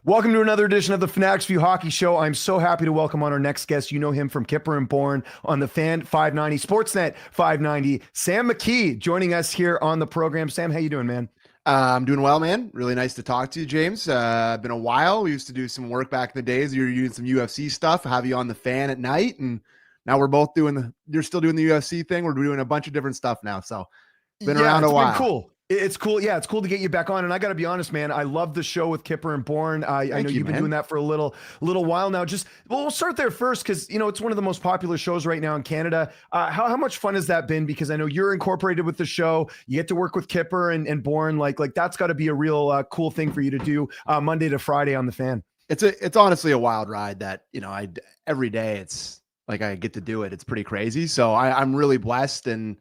Welcome to another edition of the Fanatics View Hockey Show. I'm so happy to welcome on our next guest. You know him from Kyper Bourne on the Fan 590, Sportsnet 590. Sam McKee joining us here on the program. Sam, how you doing, man? I'm doing well, man. Really nice to talk to you, James. Been a while. We used to do some work back in the days. You were doing some UFC stuff, have you on the Fan at night, and now we're both you're still doing the UFC thing. We're doing a bunch of different stuff now. So been around a while. Been cool. It's cool. Yeah, it's cool to get you back on. And I got to be honest, man, I love the show with Kyper Bourne. I know you've been doing that for a little while now. We'll start there first because, you know, it's one of the most popular shows right now in Canada. How much fun has that been? Because I know you're incorporated with the show. You get to work with Kyper and Bourne. Like that's got to be a real cool thing for you to do Monday to Friday on the Fan. It's honestly a wild ride that, you know, every day it's like I get to do it. It's pretty crazy. So I'm really blessed. And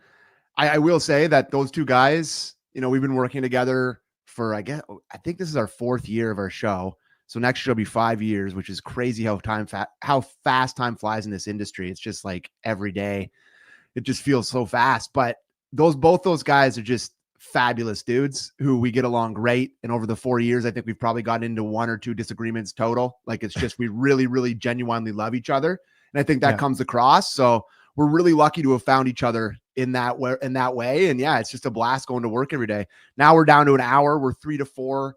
I will say that those two guys, you know, we've been working together for, I think this is our 4th year of our show. So next year will be 5 years, which is crazy how fast time flies in this industry. It's just like every day, it just feels so fast. But both those guys are just fabulous dudes who we get along great. And over the 4 years, I think we've probably gotten into 1 or 2 disagreements total. Like it's just, we really, really genuinely love each other. And I think that comes across. So we're really lucky to have found each other in that way. And yeah, it's just a blast going to work every day. Now we're down to an hour. We're 3 to 4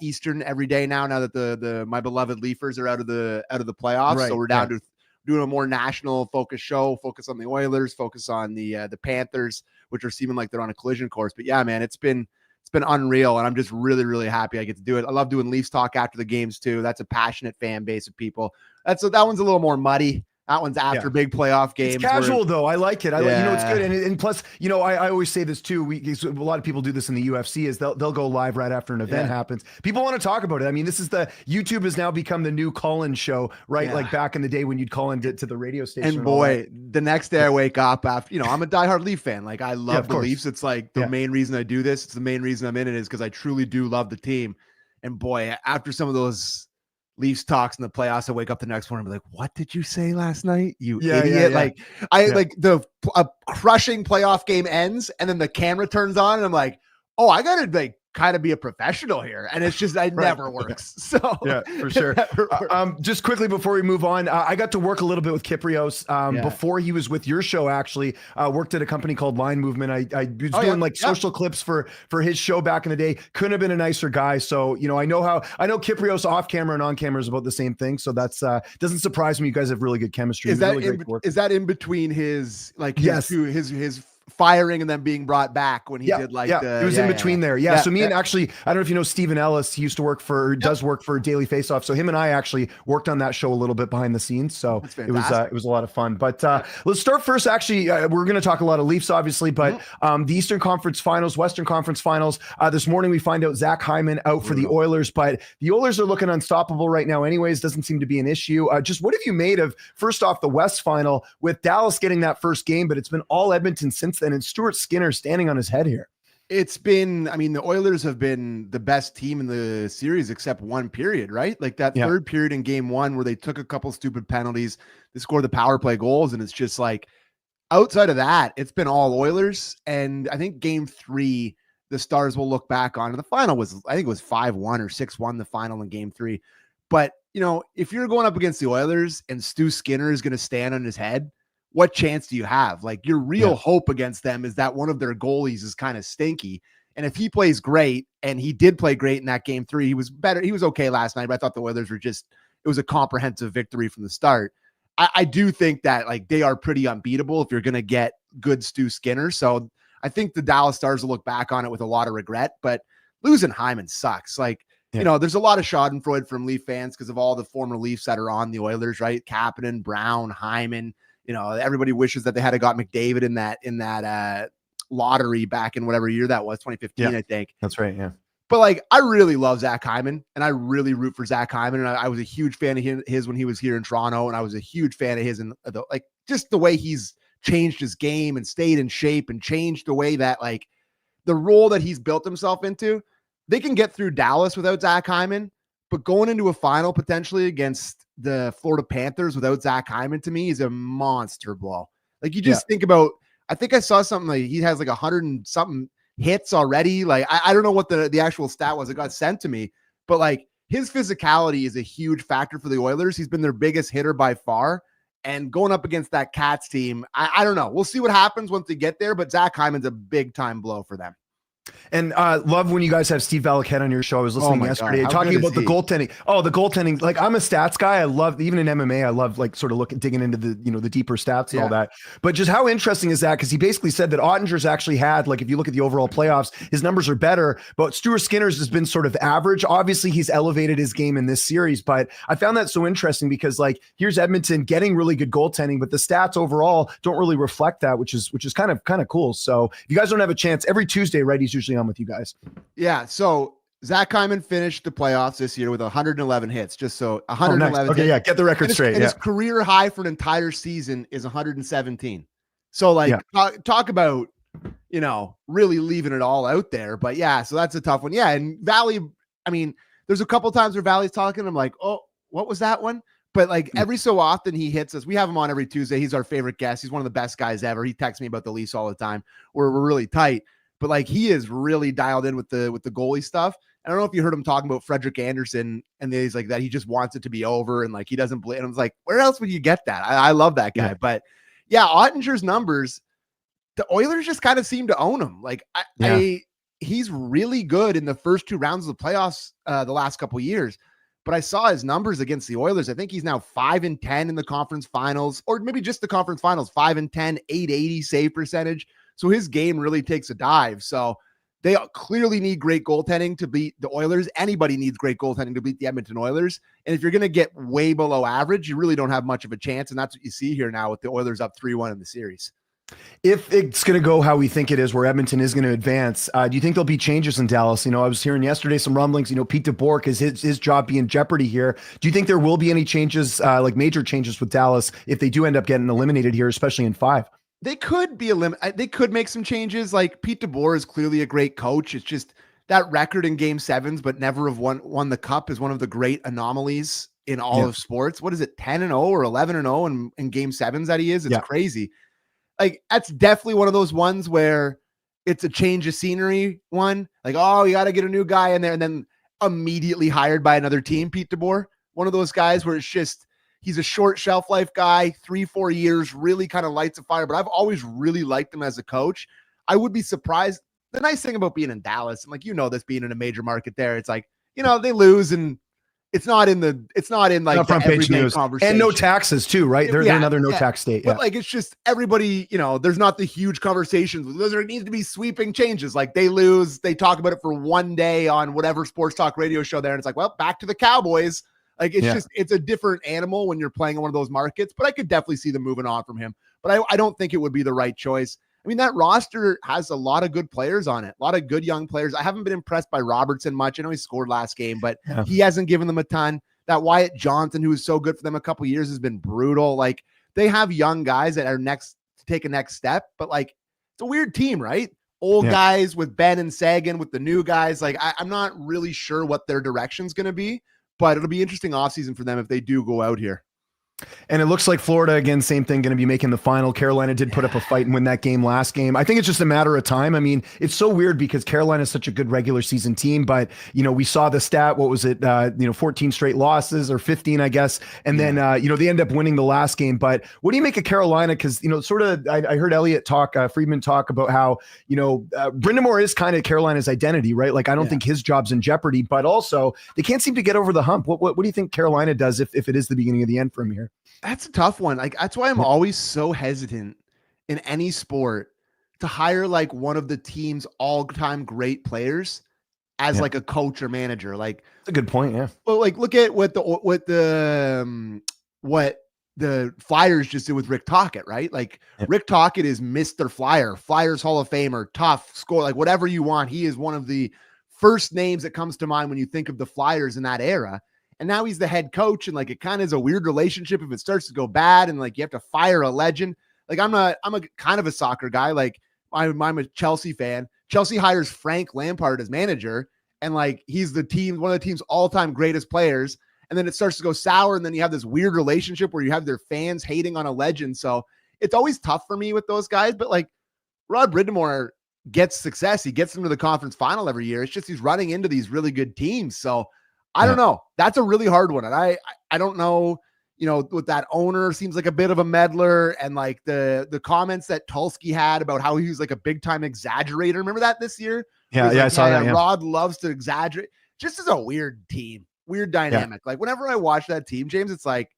Eastern every day now that my beloved Leafers are out of the playoffs. Right, so we're down to doing a more national focus show, focus on the Oilers, focus on the Panthers, which are seeming like they're on a collision course. But yeah, man, it's been unreal. And I'm just really, really happy I get to do it. I love doing Leafs talk after the games too. That's a passionate fan base of people. That one's a little more muddy. That one's after big playoff games. It's casual though. I like it. You know, it's good. And plus, you know, I always say this too. A lot of people do this in the UFC is they'll go live right after an event happens. People want to talk about it. I mean, YouTube has now become the new call-in show, right? Yeah. Like back in the day when you'd call in to the radio station. And boy, the next day I wake up after, you know, I'm a diehard Leaf fan. Like I love the Leafs. It's like the main reason I do this. It's the main reason I'm in it is because I truly do love the team. And boy, after some of those Leafs talks in the playoffs, I wake up the next morning and be like, what did you say last night? You idiot. Like like a crushing playoff game ends and then the camera turns on and I'm like, oh, I got to like kind of be a professional here. And it's just, it never works. So yeah, for sure. Just quickly before we move on, I got to work a little bit with Kyprios before he was with your show, actually. Worked at a company called Line Movement. I was doing social clips for his show back in the day. Couldn't have been a nicer guy. So, you know, I know Kyprios off camera and on camera is about the same thing. So that's doesn't surprise me. You guys have really good chemistry. Is that in between his his firing and then being brought back when he did it was in between there. Yeah. So me and actually, I don't know if you know, Stephen Ellis, he used to work does work for Daily Faceoff. So him and I actually worked on that show a little bit behind the scenes. So it was a lot of fun, but let's start first. Actually, we're going to talk a lot of Leafs, obviously, but the Eastern Conference Finals, Western Conference Finals, this morning we find out Zach Hyman out for the Oilers, but the Oilers are looking unstoppable right now anyways. Doesn't seem to be an issue. Just what have you made of, first off, the West Final with Dallas getting that first game, but it's been all Edmonton since then, and Stuart Skinner standing on his head here. It's been, I mean, the Oilers have been the best team in the series except one period, right? Like that third period in game 1 where they took a couple stupid penalties, they scored the power play goals, and it's just like, outside of that, it's been all Oilers. And I think game 3, the Stars will look back on, and the final was, I think it was 5-1 or 6-1, the final in game 3. But, you know, if you're going up against the Oilers and Stu Skinner is going to stand on his head, what chance do you have? Like your real hope against them is that one of their goalies is kind of stinky. And if he plays great, and he did play great in that game 3, he was better. He was okay last night, but I thought the Oilers were it was a comprehensive victory from the start. I do think that like they are pretty unbeatable if you're going to get good Stu Skinner. So I think the Dallas Stars will look back on it with a lot of regret, but losing Hyman sucks. Like, you know, there's a lot of schadenfreude from Leaf fans because of all the former Leafs that are on the Oilers, right? Kapanen, Brown, Hyman. You know, everybody wishes that they had got McDavid in that lottery back in whatever year that was, 2015, I think. That's right, yeah. But like, I really love Zach Hyman, and I really root for Zach Hyman. And I was a huge fan of his when he was here in Toronto, and I was a huge fan of his in like just the way he's changed his game and stayed in shape and changed the way that like the role that he's built himself into. They can get through Dallas without Zach Hyman, but going into a final potentially against the Florida Panthers without Zach Hyman, to me, is a monster blow. Like you just think about, I think I saw something like he has like 100 and something hits already. Like I don't know what the actual stat was. It got sent to me, but like his physicality is a huge factor for the Oilers. He's been their biggest hitter by far. And going up against that Cats team, I don't know. We'll see what happens once they get there, but Zach Hyman's a big time blow for them. And love when you guys have Steve Valiquette on your show. I was listening yesterday talking about the goaltending. Oh, the goaltending. Like, I'm a stats guy. I love, even in MMA, I love like sort of digging into the, the deeper stats and all that. But just how interesting is that? Because he basically said that Ottinger's actually had, like, if you look at the overall playoffs, his numbers are better, but Stuart Skinner's has been sort of average. Obviously, he's elevated his game in this series, but I found that so interesting because, like, here's Edmonton getting really good goaltending, but the stats overall don't really reflect that, which is kind of cool. So if you guys don't have a chance, every Tuesday, right, he's usually on with you guys. Yeah. So Zach Hyman finished the playoffs this year with 111 hits. Just so 111. Oh, nice. Okay, yeah, get the record straight. And his career high for an entire season is 117. So, like, talk about, really leaving it all out there. But yeah, so that's a tough one. Yeah, and Valley, I mean, there's a couple times where Valley's talking, I'm like, oh, what was that one? But like every so often he hits us. We have him on every Tuesday. He's our favorite guest. He's one of the best guys ever. He texts me about the Leafs all the time. We're really tight. But like, he is really dialed in with the goalie stuff. I don't know if you heard him talking about Frederick Anderson, and he's like that he just wants it to be over, and like he doesn't blame. And I was like, where else would you get that? I love that guy. Yeah. But yeah, Ottinger's numbers, the Oilers just kind of seem to own him. Like he's really good in the first two rounds of the playoffs the last couple of years. But I saw his numbers against the Oilers. I think he's now 5-10 in the conference finals, or maybe just the conference finals, 5-10, 880 save percentage. So his game really takes a dive. So they clearly need great goaltending to beat the Oilers. Anybody needs great goaltending to beat the Edmonton Oilers. And if you're going to get way below average, you really don't have much of a chance. And that's what you see here now with the Oilers up 3-1 in the series. If it's going to go how we think it is, where Edmonton is going to advance, do you think there'll be changes in Dallas? I was hearing yesterday some rumblings, Pete DeBoer, is his job be in jeopardy here. Do you think there will be any changes, like major changes with Dallas, if they do end up getting eliminated here, especially in 5? They could be they could make some changes. Like, Pete DeBoer is clearly a great coach. It's just that record in game 7s, but never have won the cup, is one of the great anomalies in all of sports. What is it, 10-0 or 11-0 in game 7s that he is? It's crazy. Like, that's definitely one of those ones where it's a change of scenery one. Like, oh, you got to get a new guy in there, and then immediately hired by another team. Pete DeBoer, one of those guys where it's just, he's a short shelf life guy, 3-4 years, really kind of lights a fire. But I've always really liked him as a coach. I would be surprised. The nice thing about being in Dallas, and like, this being in a major market there, it's like, they lose and it's not in like the front page news conversation. And no taxes too, right? They're another no tax state. But like, it's just everybody, there's not the huge conversations. There needs to be sweeping changes. Like, they lose, they talk about it for one day on whatever sports talk radio show there. And it's like, well, back to the Cowboys. Like, it's just, it's a different animal when you're playing in one of those markets, but I could definitely see them moving on from him. But I don't think it would be the right choice. I mean, that roster has a lot of good players on it, a lot of good young players. I haven't been impressed by Robertson much. I know he scored last game, but he hasn't given them a ton. That Wyatt Johnson, who was so good for them a couple of years, has been brutal. Like, they have young guys that are next to take a next step, but like, it's a weird team, right? Old guys with Ben and Sagan, with the new guys. Like, I'm not really sure what their direction's going to be. But it'll be interesting offseason for them if they do go out here. And it looks like Florida, again, same thing, going to be making the final. Carolina did put up a fight and win that game last game. I think it's just a matter of time. I mean, it's so weird because Carolina is such a good regular season team, but, we saw the stat, what was it, 14 straight losses or 15, I guess. And then, they end up winning the last game. But what do you make of Carolina? Because, sort of, I heard Elliot Friedman talk about how, Brind'Amour is kind of Carolina's identity, right? Like, I don't think his job's in jeopardy, but also they can't seem to get over the hump. What do you think Carolina does if it is the beginning of the end from here? That's a tough one. Like, that's why I'm always so hesitant in any sport to hire like one of the team's all-time great players as like a coach or manager. Like, that's a good point. Yeah. Well, like, look at what the Flyers just did with Rick Tocchet, right? Like, Rick Tocchet is Mr. Flyer, Flyers Hall of Famer, tough, score, like whatever you want. He is one of the first names that comes to mind when you think of the Flyers in that era. And now he's the head coach, and like, it kind of is a weird relationship if it starts to go bad, and like, you have to fire a legend. Like, I'm a kind of a soccer guy. Like, I'm a Chelsea fan. Chelsea hires Frank Lampard as manager, and like, he's one of the team's all-time greatest players. And then it starts to go sour, and then you have this weird relationship where you have their fans hating on a legend. So it's always tough for me with those guys. But like, Rod Brind'Amour gets success. He gets them to the conference final every year. It's just he's running into these really good teams. So I don't know. That's a really hard one. And I don't know, with that owner seems like a bit of a meddler, and like the comments that Tulski had about how he was like a big time exaggerator. Remember that this year? Yeah. Like, I saw that. Yeah. Rod loves to exaggerate. Just as a weird team, weird dynamic. Like whenever I watch that team, James, it's like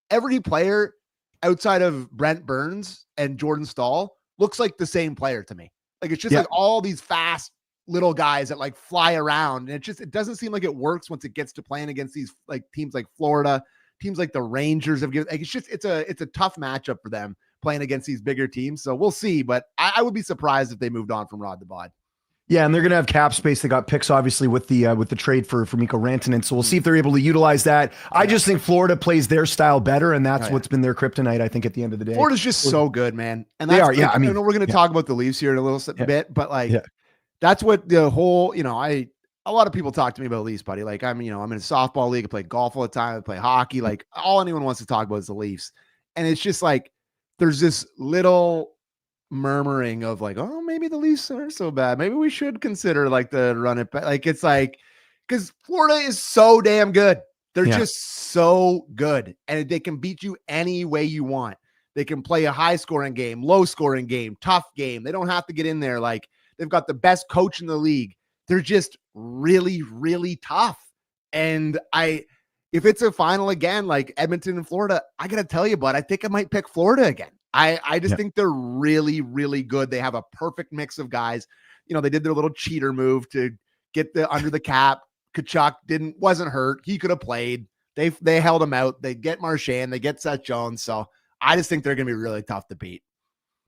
every player outside of Brent Burns and Jordan Staal looks like the same player to me. Like it's just like all these fast little guys that like fly around, and it doesn't seem like it works once it gets to playing against these like teams like Florida, teams like the Rangers have given. Like it's a tough matchup for them playing against these bigger teams. So we'll see, but I would be surprised if they moved on from Rod the Bod. Yeah, and they're going to have cap space. They got picks, obviously, with the trade for Mikko Rantanen. So we'll see if they're able to utilize that. I just think Florida plays their style better, and that's what's been their kryptonite, I think, at the end of the day. Florida's just so good, man. And they are, like, I know we're going to talk about the Leafs here in a little bit, but like that's what the whole, a lot of people talk to me about Leafs, buddy. Like I'm in a softball league. I play golf all the time. I play hockey. Like all anyone wants to talk about is the Leafs. And it's just like there's this little murmuring of like, oh, maybe the Leafs aren't so bad. Maybe we should consider like the run it back. Like it's like, because Florida is so damn good. They're just so good, and they can beat you any way you want. They can play a high scoring game, low scoring game, tough game. They don't have to get in there. Like they've got the best coach in the league. They're just really, really tough. And if it's a final again, like Edmonton and Florida, I got to tell you, bud, I think I might pick Florida again. I just think they're really, really good. They have a perfect mix of guys. They did their little cheater move to get under the cap. Kachuk wasn't hurt. He could have played. They held him out. They get Marchand. They get Seth Jones. So I just think they're going to be really tough to beat.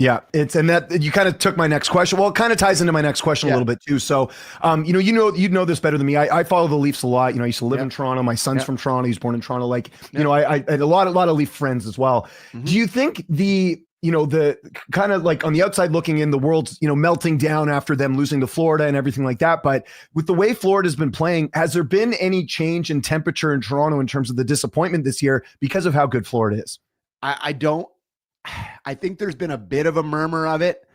Yeah, and that you kind of took my next question. Well, it kind of ties into my next question a little bit too. So, you know this better than me. I follow the Leafs a lot. I used to live in Toronto. My son's from Toronto. He's born in Toronto. Like, I had a lot of Leaf friends as well. Mm-hmm. Do you think the kind of like on the outside looking in, the world's, melting down after them losing to Florida and everything like that. But with the way Florida's been playing, has there been any change in temperature in Toronto in terms of the disappointment this year because of how good Florida is? I think there's been a bit of a murmur of it,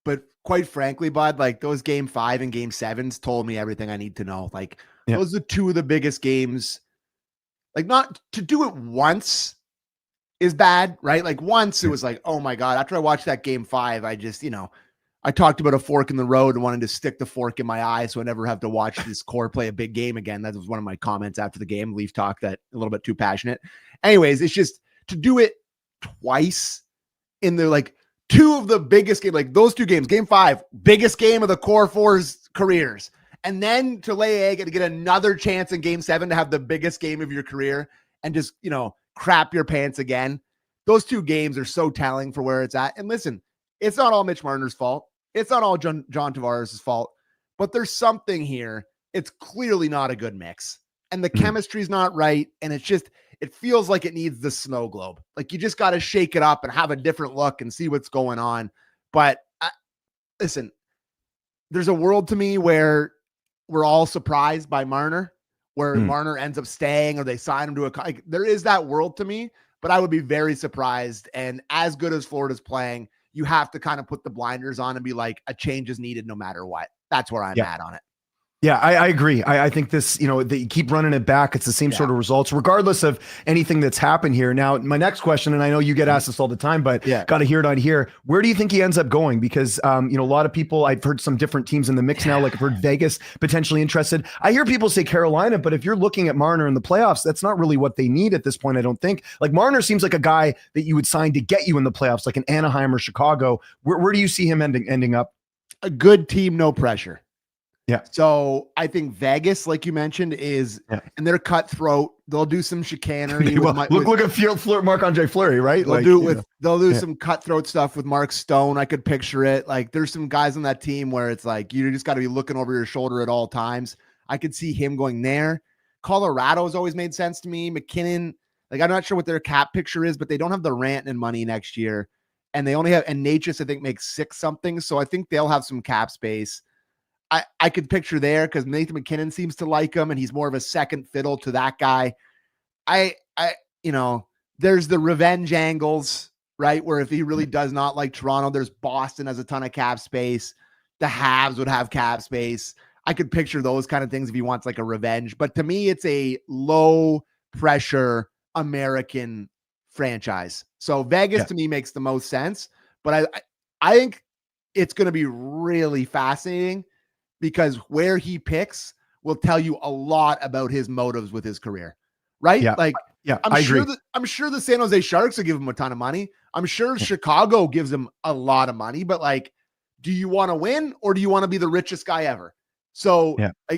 but quite frankly, bud, like those game 5 and game 7s told me everything I need to know. Like those are two of the biggest games. Like not to do it once is bad, right? Like once it was like, oh my God, after I watched that game 5, I just, I talked about a fork in the road and wanted to stick the fork in my eye so I never have to watch this core play a big game again. That was one of my comments after the game, Leaf talk, that a little bit too passionate. Anyways, it's just to do it twice in the like two of the biggest games, like those two games, game 5, biggest game of the core four's careers. And then to lay egg and to get another chance in game 7 to have the biggest game of your career and just, crap your pants again. Those two games are so telling for where it's at. And listen, it's not all Mitch Mariner's fault. It's not all John Tavares' fault, but there's something here. It's clearly not a good mix, and the chemistry's not right. And it feels like it needs the snow globe. Like you just got to shake it up and have a different look and see what's going on. But listen, there's a world to me where we're all surprised by Marner, where Marner ends up staying or they sign him to like, there is that world to me, but I would be very surprised. And as good as Florida's playing, you have to kind of put the blinders on and be like, a change is needed no matter what. That's where I'm at on it. Yeah, I agree. I think this, they keep running it back. It's the same sort of results, regardless of anything that's happened here. Now, my next question, and I know you get asked this all the time, but got to hear it on here. Where do you think he ends up going? Because, a lot of people, I've heard some different teams in the mix now. Like I've heard Vegas potentially interested. I hear people say Carolina, but if you're looking at Marner in the playoffs, that's not really what they need at this point, I don't think. Like Marner seems like a guy that you would sign to get you in the playoffs, like an Anaheim or Chicago. Where do you see him ending up? A good team, no pressure. Yeah. So I think Vegas, like you mentioned, is and they're cutthroat. They'll do some chicanery. Look at Marc-Andre Fleury, right? They'll do some cutthroat stuff with Mark Stone. I could picture it. Like there's some guys on that team where it's like you just got to be looking over your shoulder at all times. I could see him going there. Colorado's always made sense to me. McKinnon, like I'm not sure what their cap picture is, but they don't have the Rantanen money next year, and they only have Natchez, I think, makes 6 something. So I think they'll have some cap space. I could picture there because Nathan McKinnon seems to like him and he's more of a second fiddle to that guy. There's the revenge angles, right? Where if he really does not like Toronto, there's Boston has a ton of cap space. The Habs would have cap space. I could picture those kind of things if he wants like a revenge. But to me, it's a low pressure American franchise. So Vegas to me makes the most sense. But I think it's going to be really fascinating because where he picks will tell you a lot about his motives with his career, right? Yeah. Like, yeah, I'm sure the San Jose Sharks will give him a ton of money. I'm sure Chicago gives him a lot of money, but like, do you want to win or do you want to be the richest guy ever? So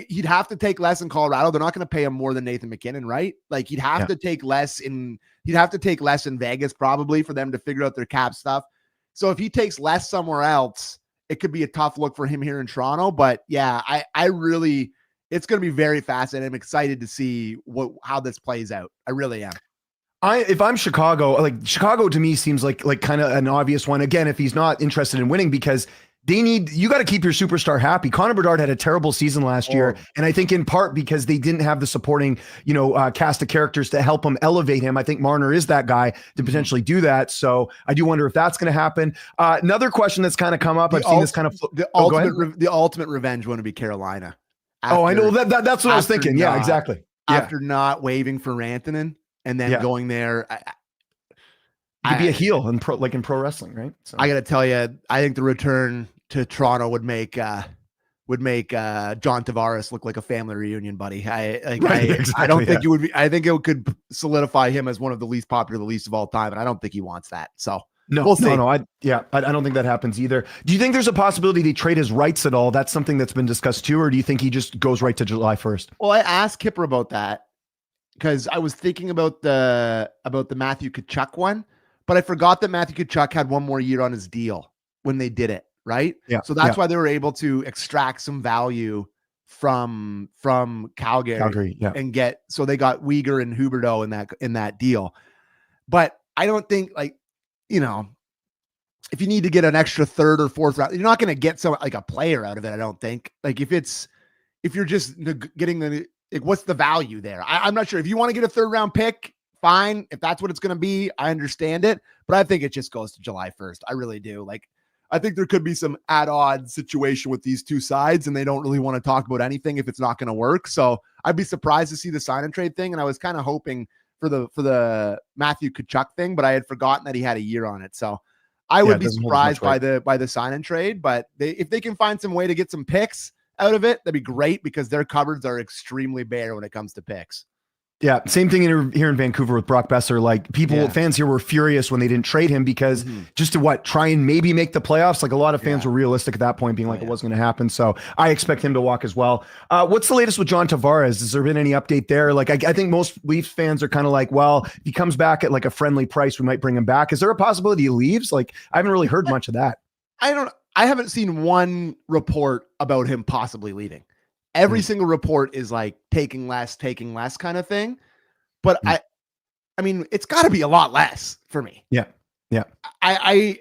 he'd have to take less in Colorado. They're not going to pay him more than Nathan McKinnon, right? Like he'd have to take less in Vegas probably for them to figure out their cap stuff. So if he takes less somewhere else, it could be a tough look for him here in Toronto. But yeah, I really, it's going to be very fascinating. I'm excited to see how this plays out. I really am. If I'm Chicago, like Chicago to me seems like kind of an obvious one. Again, if he's not interested in winning, because you got to keep your superstar happy. Connor Bedard had a terrible season last year. And I think in part because they didn't have the supporting, cast of characters to help him elevate him. I think Marner is that guy to potentially do that. So I do wonder if that's going to happen. Another question that's kind of come up. I've seen this kind of the ultimate revenge one would be Carolina. I know that's what I was thinking. Yeah, exactly. After not waiving for Rantanen and then going there, You'd be a heel in pro wrestling, right? So I got to tell you, I think the return to Toronto would make John Tavares look like a family reunion, buddy. I don't think it would be. I think it could solidify him as one of the least popular, least of all time, and I don't think he wants that. So we'll see. I don't think that happens either. Do you think there's a possibility they trade his rights at all? That's something that's been discussed too, or do you think he just goes right to July 1st? Well, I asked Kyper about that because I was thinking about the Matthew Tkachuk one. But I forgot that Matthew Tkachuk had one more year on his deal when they did it, right? Yeah. So that's why they were able to extract some value from Calgary and so they got Weegar and Huberdeau in that deal. But I don't think if you need to get an extra third or fourth round, you're not going to get a player out of it. I don't think. Like if you're just getting what's the value there? I'm not sure. If you want to get a third round pick, fine. If that's what it's going to be, I understand it. But I think it just goes to July 1st. I really do. I think there could be some at-odds situation with these two sides, and they don't really want to talk about anything if it's not going to work. So I'd be surprised to see the sign and trade thing. And I was kind of hoping for the Matthew Tkachuk thing, but I had forgotten that he had a year on it. So I would be surprised by the sign and trade. But if they can find some way to get some picks out of it, that'd be great because their cupboards are extremely bare when it comes to picks. Yeah, same thing here in Vancouver with Brock Besser. Like fans here were furious when they didn't trade him because just to try and maybe make the playoffs. Like a lot of fans were realistic at that point, being like it wasn't going to happen. So I expect him to walk as well. What's the latest with John Tavares? Has there been any update there? Like I think most Leafs fans are kind of like, well, if he comes back at like a friendly price, we might bring him back. Is there a possibility he leaves? Like I haven't really heard much of that. I haven't seen one report about him possibly leaving. Every single report is like taking less kind of thing. But I mean, it's got to be a lot less for me. Yeah. Yeah. I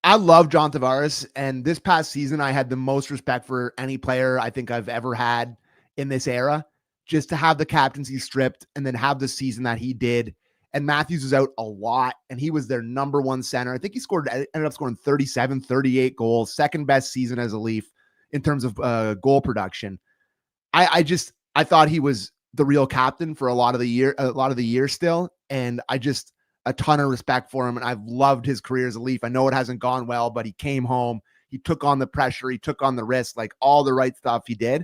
love John Tavares. And this past season, I had the most respect for any player I think I've ever had in this era. Just to have the captaincy stripped and then have the season that he did. And Matthews was out a lot. And he was their number one center. I think he ended up scoring 37, 38 goals. Second best season as a Leaf in terms of goal production. I thought he was the real captain for a lot of the year still. And I just a ton of respect for him. And I've loved his career as a Leaf. I know it hasn't gone well, but he came home, he took on the pressure, he took on the risk, like all the right stuff he did.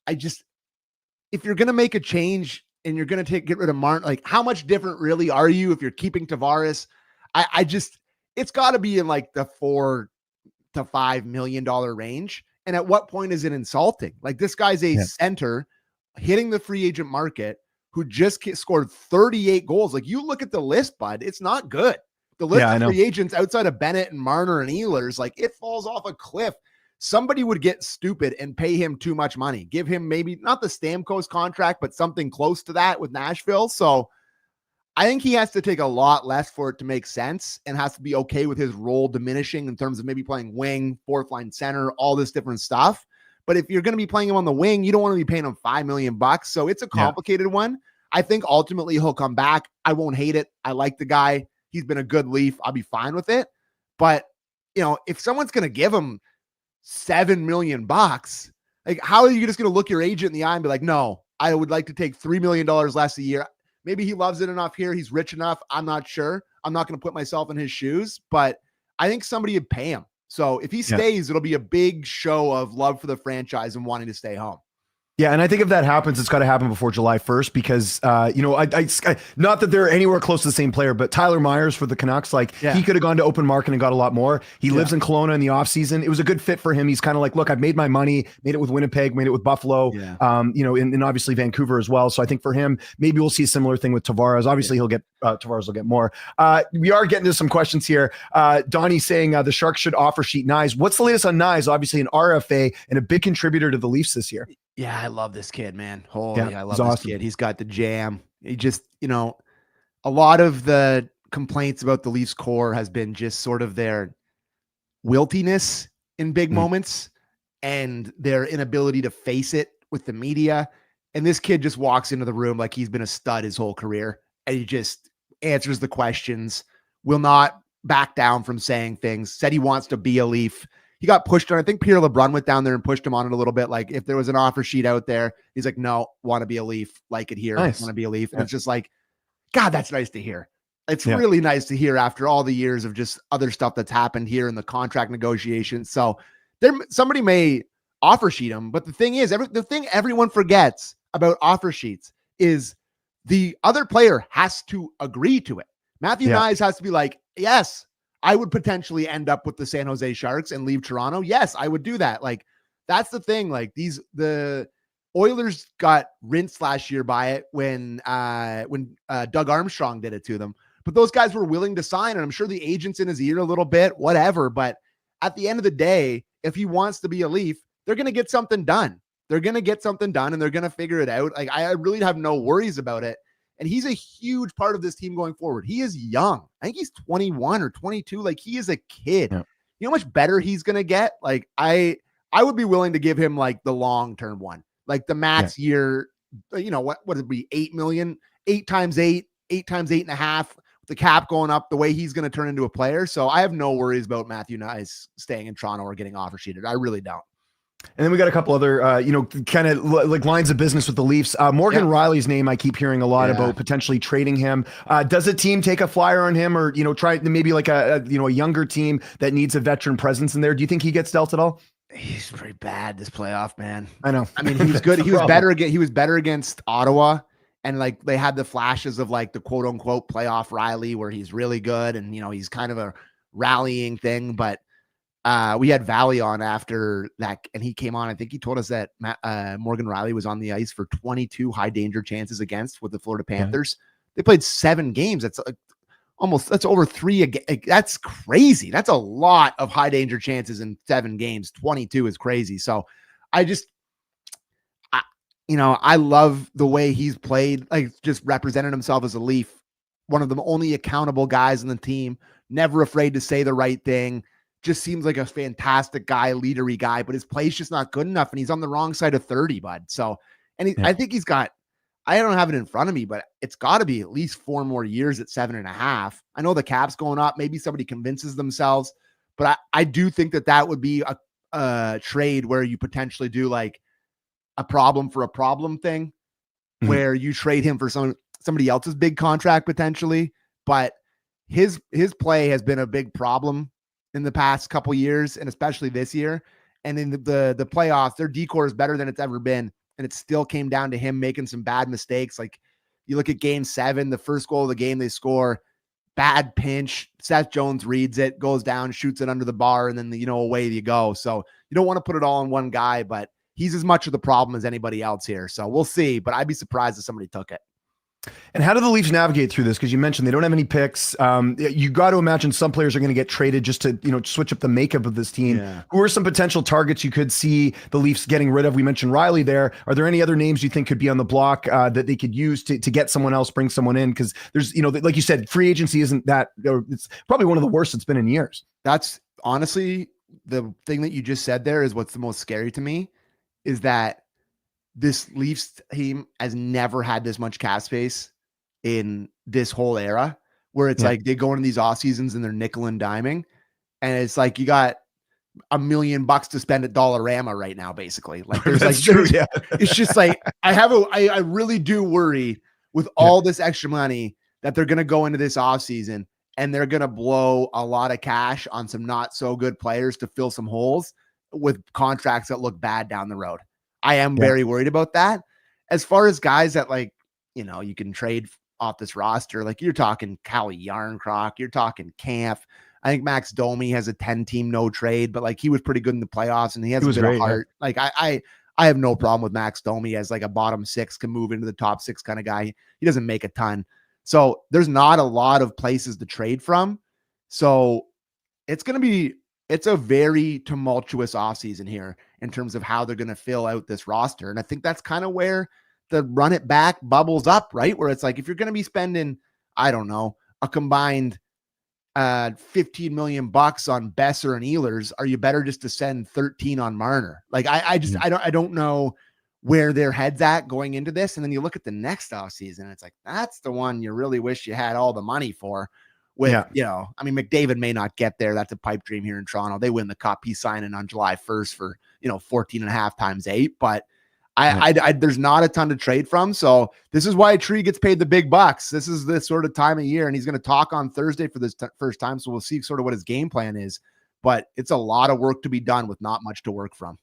If you're going to make a change and you're going to get rid of Martin, like how much different really are you if you're keeping Tavares? It's got to be in like the $4 to $5 million range. And at what point is it insulting? Like this guy's a center hitting the free agent market who just scored 38 goals. Like you look at the list, bud, it's not good. The list of free agents outside of Bennett and Marner and Ehlers, like it falls off a cliff. Somebody would get stupid and pay him too much money. Give him maybe not the Stamkos contract, but something close to that with Nashville. So I think he has to take a lot less for it to make sense and has to be okay with his role diminishing in terms of maybe playing wing, fourth line center, all this different stuff. But if you're going to be playing him on the wing, you don't want to be paying him $5 million. So it's a complicated one. I think ultimately he'll come back. I won't hate it. I like the guy. He's been a good Leaf. I'll be fine with it. But, if someone's going to give him $7 million, Like, how are you just going to look your agent in the eye and be like, no, I would like to take $3 million less a year. Maybe he loves it enough here. He's rich enough. I'm not sure. I'm not going to put myself in his shoes, but I think somebody would pay him. So if he stays, it'll be a big show of love for the franchise and wanting to stay home. Yeah, and I think if that happens, it's got to happen before July 1st because, you know, I not that they're anywhere close to the same player, but Tyler Myers for the Canucks, like he could have gone to open market and got a lot more. He lives in Kelowna in the offseason. It was a good fit for him. He's kind of like, look, I've made my money, made it with Winnipeg, made it with Buffalo, you know, and obviously Vancouver as well. So I think for him, maybe we'll see a similar thing with Tavares. Obviously, he'll get Tavares will get more. We are getting to some questions here. Donnie saying the Sharks should offer sheet Nyes. What's the latest on Nyes? Obviously an RFA and a big contributor to the Leafs this year. Yeah, I love this kid, man. Holy, I love this kid. He's got the jam. He just, you know, a lot of the complaints about the Leafs core has been just sort of their wiltiness in big moments and their inability to face it with the media. And this kid just walks into the room like he's been a stud his whole career. And he just answers the questions, will not back down from saying things, said he wants to be a Leaf. He got pushed on. I think Pierre LeBrun went down there and pushed him on it a little bit. Like if there was an offer sheet out there, he's like, no, want to be a Leaf, like it here, want to be a Leaf. And it's just like, God, that's nice to hear. It's really nice to hear after all the years of just other stuff that's happened here in the contract negotiations. So somebody may offer sheet him, but the thing is, the thing everyone forgets about offer sheets is the other player has to agree to it. Matthew Nyes has to be like, yes, I would potentially end up with the San Jose Sharks and leave Toronto. Yes, I would do that. Like, that's the thing. Like the Oilers got rinsed last year by it when Doug Armstrong did it to them. But those guys were willing to sign, and I'm sure the agent's in his ear a little bit, whatever. But at the end of the day, if he wants to be a Leaf, they're going to get something done. They're going to get something done, and they're going to figure it out. Like, I really have no worries about it. And he's a huge part of this team going forward. He is young. I think he's 21 or 22. Like, he is a kid. Yeah. You know how much better he's going to get? Like, I would be willing to give him like the long-term one, like the max year, you know, what would it be? 8 million, 8 times 8 times 8.5, the cap going up the way he's going to turn into a player. So I have no worries about Matthew Nyes staying in Toronto or getting offer sheeted. I really don't. And then we got a couple other, you know, kind of like lines of business with the Leafs. Morgan Riley's name I keep hearing a lot about potentially trading him. Does a team take a flyer on him, or, you know, try maybe like a younger team that needs a veteran presence in there? Do you think he gets dealt at all? He's pretty bad this playoff, man. I know. I mean, he was good. He was better again. He was better against Ottawa, and like they had the flashes of like the quote unquote playoff Riley where he's really good, and you know he's kind of a rallying thing, but. We had Valley on after that, and he came on. I think he told us that Morgan Riley was on the ice for 22 high danger chances against with the Florida Panthers. They played 7 games. That's that's over 3 That's crazy. That's a lot of high danger chances in 7 games. 22 is crazy. So I love the way he's played, like just represented himself as a Leaf, one of the only accountable guys in the team, never afraid to say the right thing. Just seems like a fantastic guy, leadery guy, but his play's just not good enough, and he's on the wrong side of 30, bud. So, and I think he's got, I don't have it in front of me, but it's got to be at least 4 more years at 7.5. I know the cap's going up. Maybe somebody convinces themselves, but I do think that would be a trade where you potentially do like a problem for a problem thing, where you trade him for somebody else's big contract potentially. But his play has been a big problem in the past couple years, and especially this year. And in the playoffs, their decor is better than it's ever been. And it still came down to him making some bad mistakes. Like you look at game 7, the first goal of the game, they score, bad pinch. Seth Jones reads it, goes down, shoots it under the bar, and then, away you go. So you don't want to put it all on one guy, but he's as much of the problem as anybody else here. So we'll see, but I'd be surprised if somebody took it. And how do the Leafs navigate through this? Because you mentioned they don't have any picks. You got to imagine some players are going to get traded just to, switch up the makeup of this team. Yeah. Who are some potential targets you could see the Leafs getting rid of? We mentioned Riley there. Are there any other names you think could be on the block that they could use to get someone else, bring someone in? Because there's, like you said, free agency isn't that, it's probably one of the worst it's been in years. That's honestly the thing that you just said there is what's the most scary to me is that this Leafs team has never had this much cap space in this whole era, where it's like they go into these off seasons and they're nickel and diming. And it's like you got $1 million to spend at Dollarama right now, basically. Like there's That's true, yeah. it's just like I really do worry with all this extra money that they're gonna go into this offseason and they're gonna blow a lot of cash on some not so good players to fill some holes with contracts that look bad down the road. I am very worried about that. As far as guys that like, you can trade off this roster, like you're talking Callie Yarncroc, you're talking Camp. I think Max Domi has a 10-team no trade, but like he was pretty good in the playoffs and he has a bit of heart. Yeah. Like I have no problem with Max Domi as like a bottom 6, can move into the top 6 kind of guy. He doesn't make a ton. So there's not a lot of places to trade from. So it's a very tumultuous offseason here in terms of how they're going to fill out this roster. And I think that's kind of where the run it back bubbles up, right? Where it's like, if you're going to be spending, I don't know, a combined $15 million on Besser and Ehlers, are you better just to send 13 on Marner? Like I don't know where their head's at going into this. And then you look at the next offseason, it's like, that's the one you really wish you had all the money for. With, I mean, McDavid may not get there. That's a pipe dream here in Toronto. They win the cup. He's signing on July 1st for, 14.5 times 8, but I there's not a ton to trade from. So this is why Tree gets paid the big bucks. This is the sort of time of year, and he's going to talk on Thursday for this first time. So we'll see sort of what his game plan is, but it's a lot of work to be done with not much to work from.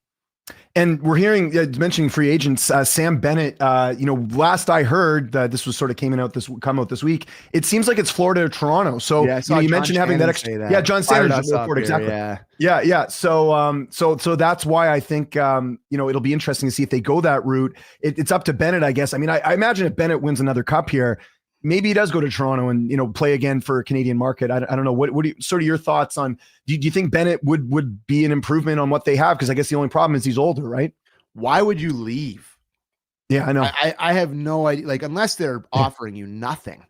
And we're hearing, mentioning free agents, Sam Bennett, last I heard that this was sort of come out this week. It seems like it's Florida or Toronto. So you mentioned having that extra, John Sanders report, exactly. Yeah. So that's why I think, it'll be interesting to see if they go that route. It's up to Bennett, I guess. I mean, I imagine if Bennett wins another cup here, maybe he does go to Toronto and, play again for a Canadian market. I don't know. What do you, sort of your thoughts on, do you think Bennett would be an improvement on what they have? Because I guess the only problem is he's older, right? Why would you leave? Yeah, I know. I have no idea. Like, unless they're offering you nothing,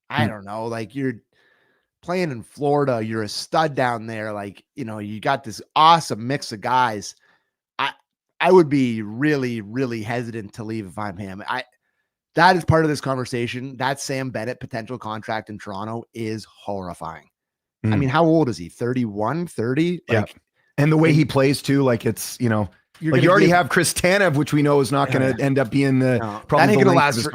I don't know. Like, you're playing in Florida, you're a stud down there. Like, you got this awesome mix of guys. I would be really, really hesitant to leave if I'm him. That is part of this conversation. That Sam Bennett potential contract in Toronto is horrifying. I mean, how old is he? 31, 30? Like, and the way he plays too, like it's, you already have Chris Tanev, which we know is not going to end up being probably that ain't going to last.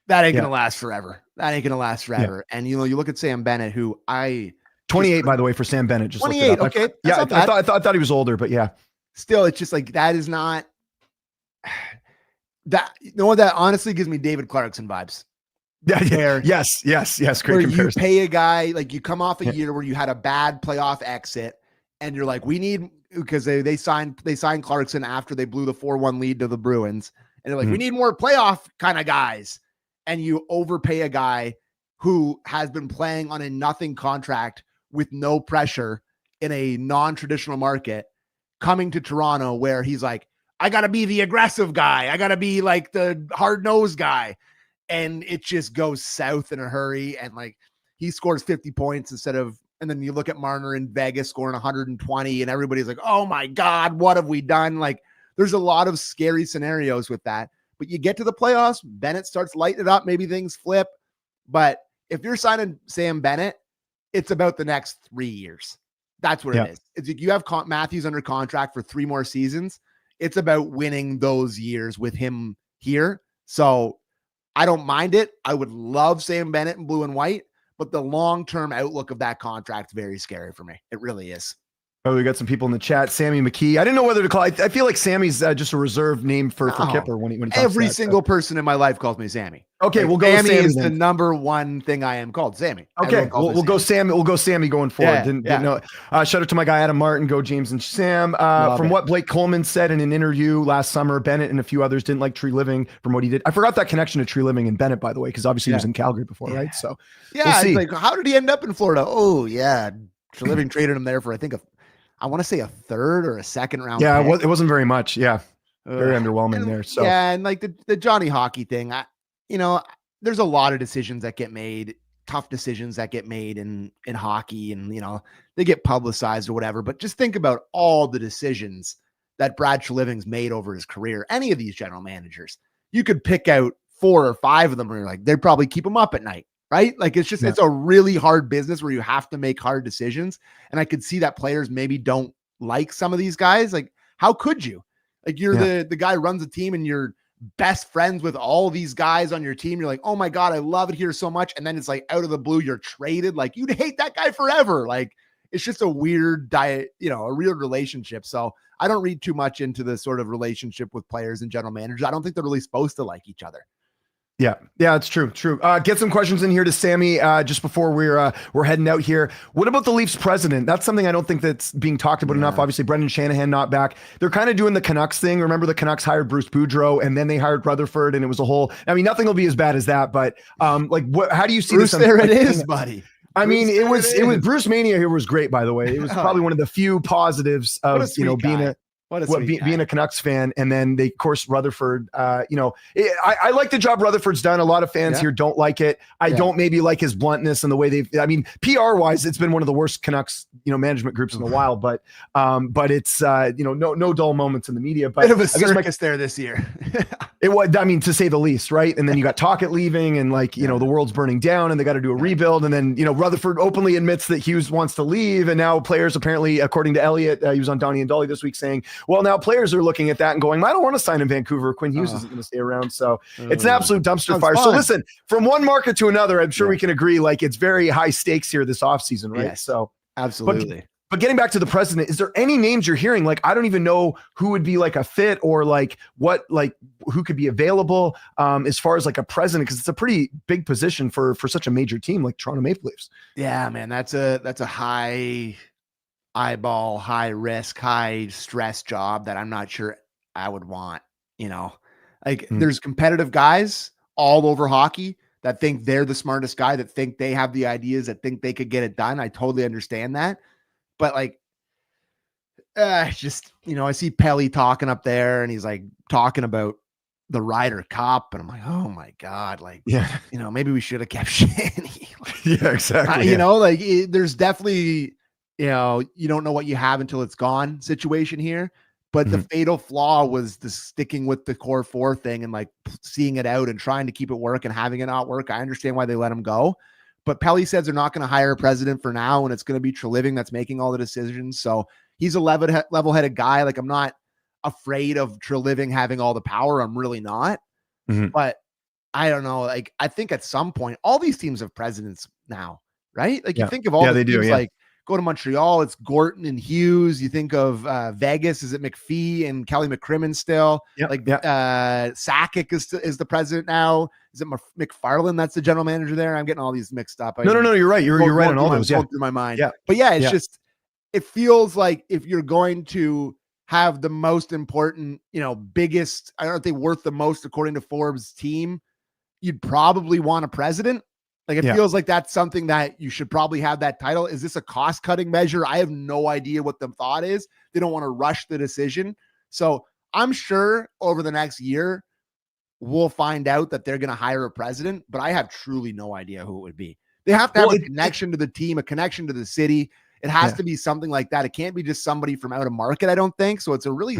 That ain't going to last forever. That ain't going to last forever. And, you look at Sam Bennett, who 28, by the way, for Sam Bennett. Just 28. Okay. I thought he was older, but yeah. Still, it's just like, that is not that. That honestly gives me David Clarkson vibes. Yeah. Yes. Great comparison. You pay a guy, like you come off a year where you had a bad playoff exit and you're like, we need, because they signed Clarkson after they blew the 4-1 lead to the Bruins. And they're like, we need more playoff kind of guys. And you overpay a guy who has been playing on a nothing contract with no pressure in a non-traditional market, coming to Toronto where he's like, I got to be the aggressive guy. I got to be like the hard-nosed guy. And it just goes south in a hurry. And like, he scores 50 points and then you look at Marner in Vegas scoring 120 and everybody's like, oh my God, what have we done? Like, there's a lot of scary scenarios with that, but you get to the playoffs, Bennett starts lighting it up. Maybe things flip, but if you're signing Sam Bennett, it's about the next 3 years. That's what it is. It's like you have Matthews under contract for 3 more seasons. It's about winning those years with him here. So I don't mind it. I would love Sam Bennett in blue and white, but the long-term outlook of that contract is very scary for me. It really is. Oh, we got some people in the chat. Sammy McKee. I didn't know whether to call. I feel like Sammy's just a reserved name for Kyper when he talks every single person in my life calls me Sammy. Okay, we'll go. Sammy with Sammy is then. the number one thing I am called. Sammy. Okay, we'll go Sammy. We'll go Sammy going forward. Didn't know. Shout out to my guy Adam Martin. Go James and Sam. From what Blake Coleman said in an interview last summer, Bennett and a few others didn't like Tree Living from what he did. I forgot that connection to Tree Living and Bennett, by the way, because obviously he was in Calgary before, right? So we'll see. It's like, how did he end up in Florida? Oh yeah, Tree Living traded him there for I want to say a third or a second round. Yeah, pick. It wasn't very much. Yeah, very underwhelming there. So and like the Johnny Hockey thing, there's a lot of decisions that get made, tough decisions that get made in hockey, and they get publicized or whatever. But just think about all the decisions that Brad Treliving's made over his career. Any of these general managers, you could pick out 4 or 5 of them, and you're like, they'd probably keep him up at night. Right? Like, it's just, it's a really hard business where you have to make hard decisions. And I could see that players maybe don't like some of these guys. Like, how could you? Like, you're the guy who runs a team and you're best friends with all these guys on your team. You're like, oh my God, I love it here so much. And then it's like out of the blue, you're traded. Like, you'd hate that guy forever. Like, it's just a weird a weird relationship. So I don't read too much into the sort of relationship with players and general managers. I don't think they're really supposed to like each other. Yeah, it's true. Get some questions in here to Sammy just before we're heading out here. What about the Leafs president? That's something I don't think that's being talked about enough. Obviously, Brendan Shanahan not back. They're kind of doing the Canucks thing. Remember, the Canucks hired Bruce Boudreau, and then they hired Rutherford, and it was a whole. I mean, nothing will be as bad as that, but how do you see Bruce? This? There it is, buddy. I mean, it was Bruce Mania here was great, by the way. It was probably one of the few positives of being a Canucks fan. And then they, of course, Rutherford, I like the job Rutherford's done. A lot of fans here don't like it. I don't maybe like his bluntness and the way PR wise, it's been one of the worst Canucks, management groups in a while, but it's, no dull moments in the media, but bit of a circus there this year. It was, to say the least, right? And then you got Tocchet leaving and the world's burning down and they got to do a rebuild. And then, Rutherford openly admits that Hughes wants to leave. And now players apparently, according to Elliot, he was on Donnie and Dolly this week saying, well, now players are looking at that and going, I don't want to sign in Vancouver. Quinn Hughes isn't going to stay around. So it's an absolute dumpster fire. Fun. So listen, from one market to another, I'm sure we can agree, it's very high stakes here this offseason, right? Yes, so absolutely. But getting back to the president, is there any names you're hearing? I don't even know who would be a fit or who could be available as far as a president, because it's a pretty big position for such a major team like Toronto Maple Leafs. Yeah, man, that's a high eyeball, high risk, high stress job that I'm not sure I would want. There's competitive guys all over hockey that think they're the smartest guy, that think they have the ideas, that think they could get it done. I totally understand that. But I see Pelly talking up there and he's talking about the Ryder Cup. And I'm like, oh my God, maybe we should have kept Shanny. Yeah, exactly. There's definitely, you don't know what you have until it's gone situation here. But the fatal flaw was the sticking with the core four thing and seeing it out and trying to keep it work and having it not work. I understand why they let him go. But Pelly says they're not going to hire a president for now, and it's going to be Treliving that's making all the decisions. So he's a level-headed guy. I'm not afraid of Treliving having all the power. I'm really not. But I don't know. I think at some point, all these teams have presidents now, right? You think of all the teams, go to Montreal, it's Gorton and Hughes. You think of Vegas, is it McPhee and Kelly McCrimmon still? Sakic is the president now. Is it McFarland that's the general manager there? I'm getting all these mixed up. No, you're right. You're right on all those. Through my mind. Yeah. But it's just, it feels like if you're going to have the most important, biggest, aren't they worth the most according to Forbes team, you'd probably want a president. It feels like that's something that you should probably have that title. Is this a cost-cutting measure? I have no idea what the thought is. They don't want to rush the decision. So I'm sure over the next year, we'll find out that they're going to hire a president, but I have truly no idea who it would be. They have to have a connection to the team, a connection to the city. It has to be something like that. It can't be just somebody from out of market, I don't think. So it's a really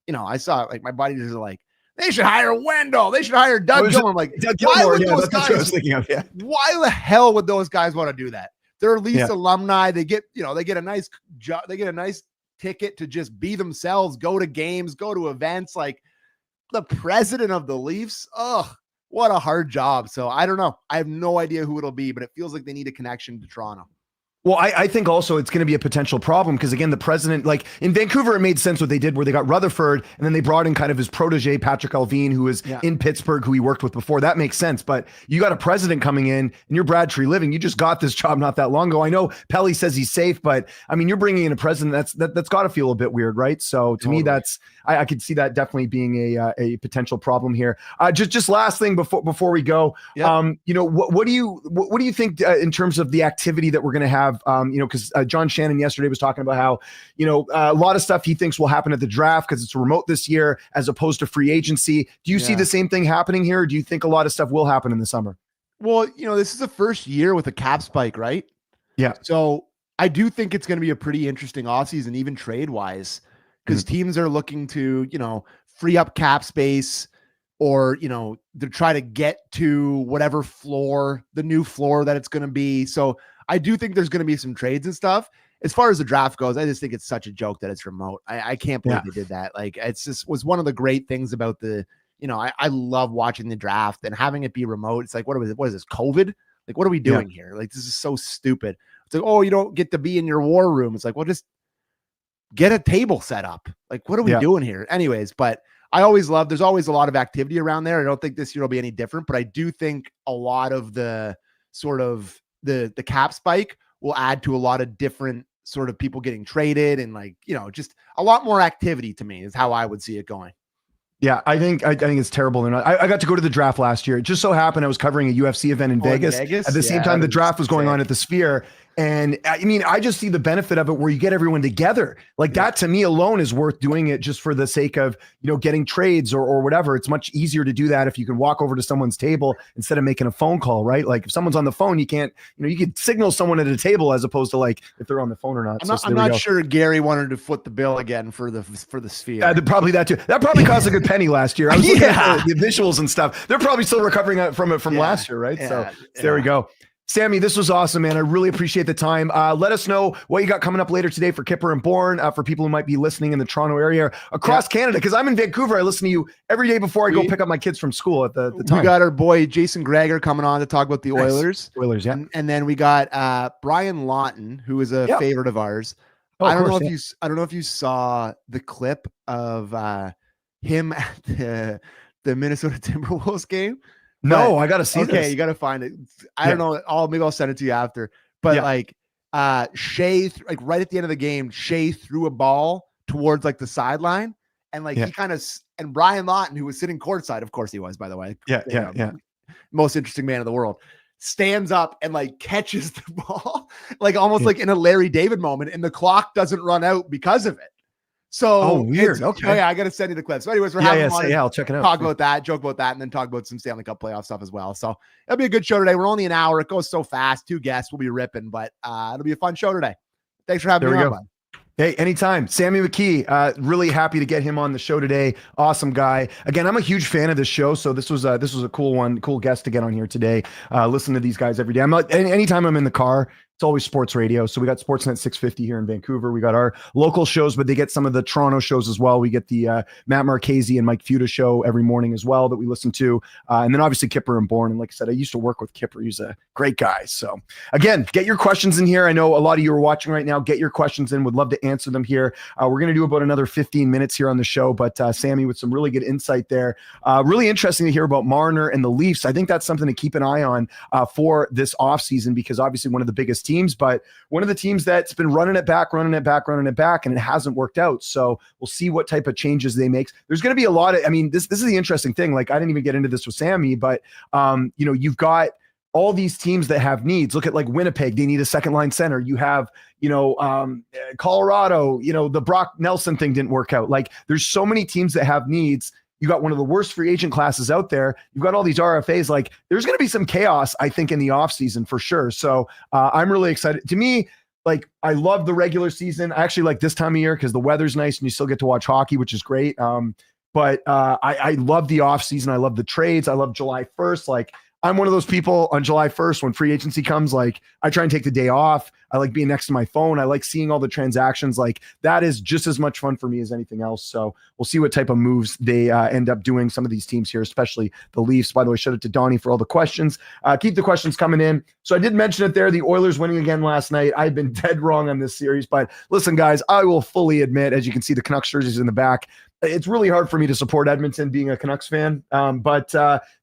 I saw my buddies are like, they should hire Wendell. They should hire Doug Gilmore. I'm like, why would those guys? Why the hell would those guys want to do that? They're at least alumni. They get, they get a nice job. They get a nice ticket to just be themselves, go to games, go to events. The president of the Leafs. Oh, what a hard job. So I don't know. I have no idea who it'll be, but it feels like they need a connection to Toronto. Well, I think also it's going to be a potential problem because, again, the president, in Vancouver, it made sense what they did where they got Rutherford and then they brought in kind of his protege, Patrick Alvin, who was in Pittsburgh, who he worked with before. That makes sense. But you got a president coming in and you're Brad Treliving. You just got this job not that long ago. I know Pelly says he's safe, but I mean, you're bringing in a president that's got to feel a bit weird, right? So to me, I could see that definitely being a potential problem here. Just last thing before we go, what do you think in terms of the activity that we're going to have? Because John Shannon yesterday was talking about how, a lot of stuff he thinks will happen at the draft because it's remote this year as opposed to free agency. Do you see the same thing happening here? Or do you think a lot of stuff will happen in the summer? Well, this is the first year with a cap spike, right? Yeah. So I do think it's going to be a pretty interesting offseason, even trade wise, because teams are looking to, free up cap space or, to try to get to whatever floor, the new floor that it's going to be. So I do think there's going to be some trades and stuff. as far as the draft goes, I just think it's such a joke that it's remote. I can't believe they did that. Like, it's just was one of the great things about the, I love watching the draft and having it be remote. It's like, what is this, COVID? Like, what are we doing here? Like, this is so stupid. It's like, oh, you don't get to be in your war room. It's like, well, just get a table set up. Like, what are we doing here? Anyways, but I always love, there's always a lot of activity around there. I don't think this year will be any different, but I do think a lot of the sort of the cap spike will add to a lot of different sort of people getting traded and like, just a lot more activity to me is how I would see it going. Yeah, I think it's terrible. And I got to go to the draft last year. It just so happened I was covering a UFC event in Vegas at the same time the draft was going on at the Sphere. And I mean, I just see the benefit of it where you get everyone together. Like that to me alone is worth doing it just for the sake of, getting trades or whatever. It's much easier to do that if you can walk over to someone's table instead of making a phone call, right? Like if someone's on the phone, you can't, you could signal someone at a table as opposed to like if they're on the phone or not. I'm not sure Gary wanted to foot the bill again for the Sphere. Probably that too. That probably cost a good penny last year. I was looking at the visuals and stuff. They're probably still recovering from it from last year, right? So there we go. Sammy, this was awesome, man. I really appreciate the time. Let us know what you got coming up later today for Kyper and Bourne, for people who might be listening in the Toronto area, across Canada, because I'm in Vancouver. I listen to you every day before I go pick up my kids from school at the time. We got our boy Jason Greger coming on to talk about the Oilers. Oilers, yeah. And then we got Brian Lawton, who is a favorite of ours. I don't know if you saw the clip of him at the Minnesota Timberwolves game. No, I got to see this. Okay, you got to find it. I don't know. Maybe I'll send it to you after. But Shea, like right at the end of the game, Shea threw a ball towards like the sideline, and like he kind of, and Brian Lawton, who was sitting courtside, of course he was, by the way. Yeah. Most interesting man in the world, stands up and like catches the ball, like almost like in a Larry David moment, and the clock doesn't run out because of it. So weird. Okay. I got to send you the clip. So anyways, we're having fun. I'll check it out. Talk about that, joke about that, and then talk about some Stanley Cup playoff stuff as well. So it'll be a good show today. We're only an hour. It goes so fast. 2 guests. We'll be ripping, but it'll be a fun show today. Thanks for having me on, bud. Hey, anytime. Sammy McKee, really happy to get him on the show today. Awesome guy. Again, I'm a huge fan of this show, so this was a cool guest to get on here today. Listen to these guys every day. Anytime I'm in the car, it's always sports radio. So we got Sportsnet 650 here in Vancouver. We got our local shows, but they get some of the Toronto shows as well. We get the Matt Marchese and Mike Futa show every morning as well that we listen to. And then obviously Kyper and Bourne. And like I said, I used to work with Kyper. He's a great guy. So again, get your questions in here. I know a lot of you are watching right now. Get your questions in. Would love to answer them here. We're going to do about another 15 minutes here on the show, but Sammy with some really good insight there. Really interesting to hear about Marner and the Leafs. I think that's something to keep an eye on for this offseason, because obviously one of the biggest teams, but one of the teams that's been running it back, and it hasn't worked out. So we'll see what type of changes they make. There's going to be a lot of, this is the interesting thing. Like, I didn't even get into this with Sammy, but you've got all these teams that have needs. Look at like Winnipeg. They need a second line center. You have, Colorado, the Brock Nelson thing didn't work out. Like, there's so many teams that have needs. You got one of the worst free agent classes out there. You've got all these RFAs. Like, there's going to be some chaos, I think, in the offseason for sure. So I'm really excited. To me, like, I love the regular season. I actually like this time of year because the weather's nice and you still get to watch hockey, which is great. But I love the offseason. I love the trades. I love July 1st. Like, I'm one of those people on July 1st when free agency comes, like, I try and take the day off. I like being next to my phone. I like seeing all the transactions. Like, that is just as much fun for me as anything else. So we'll see what type of moves they end up doing, some of these teams here, especially the Leafs. By the way, shout out to Donnie for all the questions. Keep the questions coming in. So I did mention it there, the Oilers winning again last night. I've been dead wrong on this series, but listen, guys, I will fully admit, as you can see, the Canucks jerseys in the back, it's really hard for me to support Edmonton being a Canucks fan, but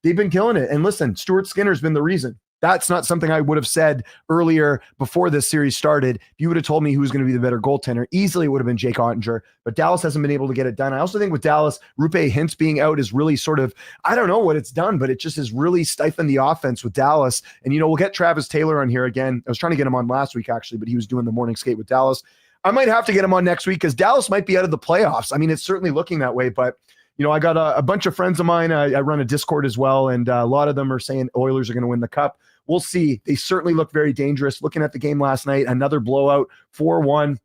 they've been killing it. And listen, Stuart Skinner's been the reason. That's not something I would have said earlier before this series started. If you would have told me who was going to be the better goaltender, easily it would have been Jake Ottinger, but Dallas hasn't been able to get it done. I also think with Dallas, Rupe Hintz being out is really sort of, I don't know what it's done, but it just has really stifled the offense with Dallas. And, we'll get Travis Taylor on here again. I was trying to get him on last week, actually, but he was doing the morning skate with Dallas. I might have to get him on next week because Dallas might be out of the playoffs. It's certainly looking that way, but I got a bunch of friends of mine. I run a Discord as well, and a lot of them are saying Oilers are going to win the cup. We'll see. They certainly look very dangerous. Looking at the game last night, another blowout, 4-1.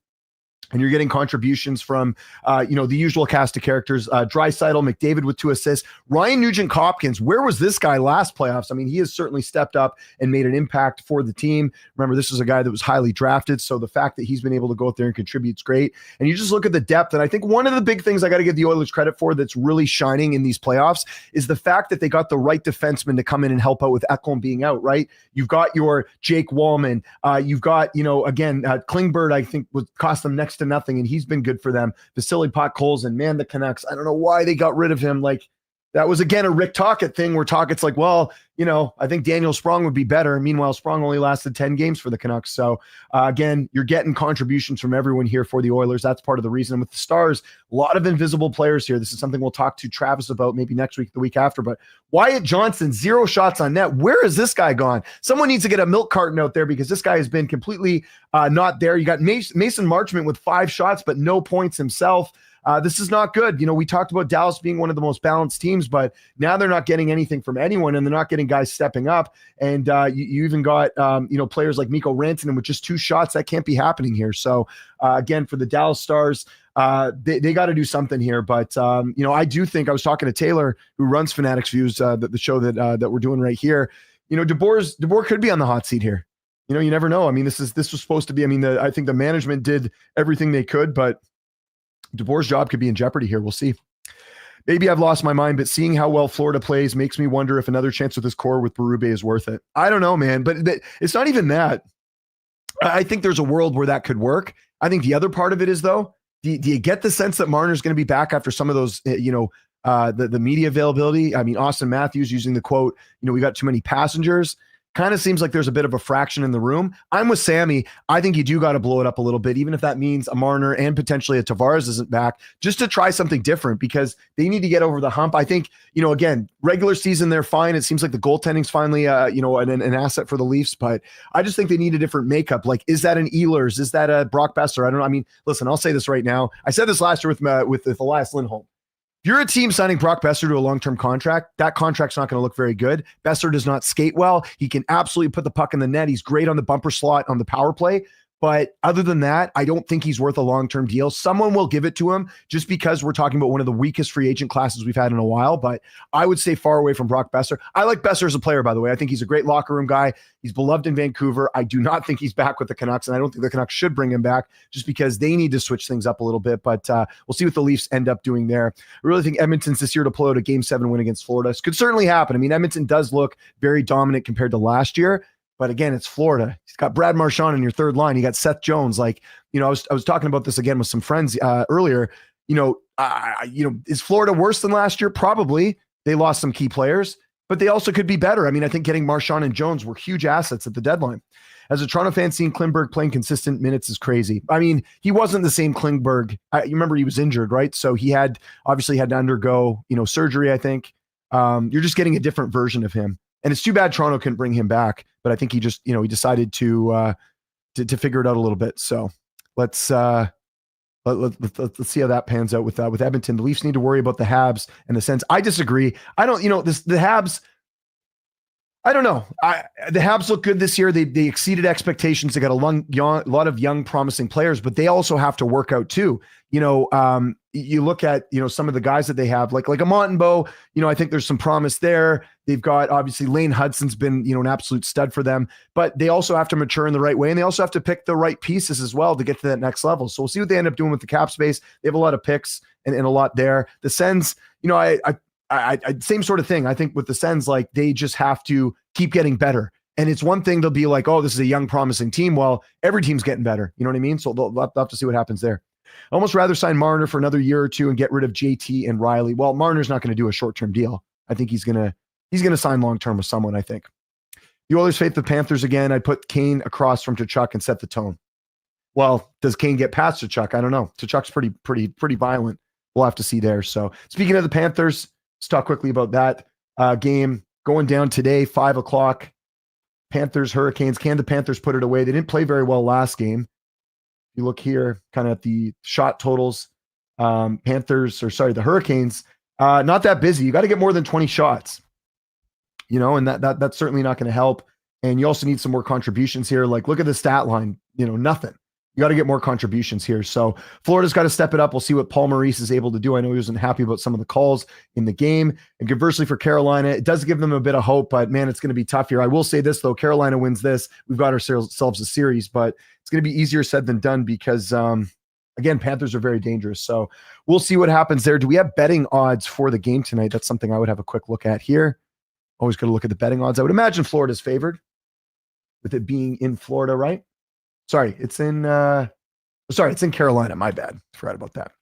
And you're getting contributions from, the usual cast of characters. Draisaitl, McDavid with 2 assists. Ryan Nugent-Hopkins, where was this guy last playoffs? I mean, he has certainly stepped up and made an impact for the team. Remember, this is a guy that was highly drafted, so the fact that he's been able to go out there and contribute is great. And you just look at the depth, and I think one of the big things I got to give the Oilers credit for that's really shining in these playoffs is the fact that they got the right defenseman to come in and help out with Ekholm being out, right? You've got your Jake Wallman. You've got, Klingberg, I think, would cost them next to nothing, and he's been good for them. Vasily Podkolzin, and man, the Canucks, I don't know why they got rid of him. Like, that was, again, a Rick Tocchet thing where Tocchet's like, well, I think Daniel Sprong would be better. Meanwhile, Sprong only lasted 10 games for the Canucks. So, again, you're getting contributions from everyone here for the Oilers. That's part of the reason. And with the Stars, a lot of invisible players here. This is something we'll talk to Travis about maybe next week, the week after. But Wyatt Johnson, 0 shots on net. Where is this guy gone? Someone needs to get a milk carton out there because this guy has been completely not there. You got Mason Marchment with 5 shots, but no points himself. This is not good. We talked about Dallas being one of the most balanced teams, but now they're not getting anything from anyone, and they're not getting guys stepping up. And you even got, players like Mikko Rantanen with just 2 shots. That can't be happening here. So, again, for the Dallas Stars, they got to do something here. But, I do think I was talking to Taylor, who runs Fanatics Views, the show that we're doing right here. DeBoer could be on the hot seat here. You never know. I mean, this was supposed to be, I think the management did everything they could, but DeBoer's job could be in jeopardy here. We'll see. Maybe I've lost my mind, but seeing how well Florida plays makes me wonder if another chance with this core with Berube is worth it. I don't know, man, but it's not even that. I think there's a world where that could work. I think the other part of it is, though, do you get the sense that Marner's going to be back after some of those, the media availability? I mean, Austin Matthews using the quote, we got too many passengers. Kind of seems like there's a bit of a fraction in the room. I'm with Sammy. I think you do got to blow it up a little bit, even if that means a Marner and potentially a Tavares isn't back, just to try something different because they need to get over the hump. I think, again, regular season, they're fine. It seems like the goaltending's finally, an asset for the Leafs, but I just think they need a different makeup. Like, is that an Ehlers? Is that a Brock Besser? I don't know. I mean, listen, I'll say this right now. I said this last year with Elias Lindholm. If you're a team signing Brock Besser to a long-term contract, that contract's not going to look very good. Besser does not skate well. He can absolutely put the puck in the net. He's great on the bumper slot on the power play. But other than that, I don't think he's worth a long-term deal. Someone will give it to him just because we're talking about one of the weakest free agent classes we've had in a while. But I would stay far away from Brock Besser. I like Besser as a player, by the way. I think he's a great locker room guy. He's beloved in Vancouver. I do not think he's back with the Canucks, and I don't think the Canucks should bring him back just because they need to switch things up a little bit. But we'll see what the Leafs end up doing there. I really think Edmonton's this year to pull out a Game 7 win against Florida. This could certainly happen. I mean, Edmonton does look very dominant compared to last year. But again, it's Florida. He's got Brad Marchand in your third line. You got Seth Jones. Like, I was talking about this again with some friends earlier. Is Florida worse than last year? Probably. They lost some key players, but they also could be better. I mean, I think getting Marchand and Jones were huge assets at the deadline. As a Toronto fan, seeing Klingberg playing consistent minutes is crazy. I mean, he wasn't the same Klingberg. You remember he was injured, right? So he obviously had to undergo, surgery, I think. You're just getting a different version of him. And it's too bad Toronto couldn't bring him back, but I think he just, he decided to figure it out a little bit. So let's see how that pans out with Edmonton. The Leafs need to worry about the Habs and the Sens. I disagree. I don't, the Habs. I don't know. The Habs look good this year. They exceeded expectations. They got a lot of young, promising players, but they also have to work out too. You look at, some of the guys that they have, like a Montembeault, I think there's some promise there. They've got, obviously, Lane Hudson's been, an absolute stud for them, but they also have to mature in the right way, and they also have to pick the right pieces as well to get to that next level. So we'll see what they end up doing with the cap space. They have a lot of picks and a lot there. The Sens, I same sort of thing. I think with the Sens, like, they just have to keep getting better. And it's one thing they'll be like, oh, this is a young, promising team. Well, every team's getting better. You know what I mean? So they'll have to see what happens there. I'd almost rather sign Marner for another year or two and get rid of JT and Riley. Well, Marner's not going to do a short-term deal. I think he's going to sign long-term with someone, I think. The Oilers face the Panthers again. I put Kane across from Tkachuk and set the tone. Well, does Kane get past Tkachuk? I don't know. Tkachuk's pretty violent. We'll have to see there. So speaking of the Panthers, let's talk quickly about that game going down today, 5:00. Panthers, Hurricanes. Can the Panthers put it away? They didn't play very well last game. You look here kind of at the shot totals. The Hurricanes, not that busy. You got to get more than 20 shots, and that's certainly not going to help. And you also need some more contributions here. Like, look at the stat line, nothing. You got to get more contributions here. So Florida's got to step it up. We'll see what Paul Maurice is able to do. I know he wasn't happy about some of the calls in the game. And conversely for Carolina, it does give them a bit of hope, but man, it's going to be tough here. I will say this though, Carolina wins this. We've got ourselves a series, but it's going to be easier said than done because again, Panthers are very dangerous. So we'll see what happens there. Do we have betting odds for the game tonight? That's something I would have a quick look at here. Always got to look at the betting odds. I would imagine Florida's favored with it being in Florida, right? Sorry, it's in Carolina. My bad. Forgot about that.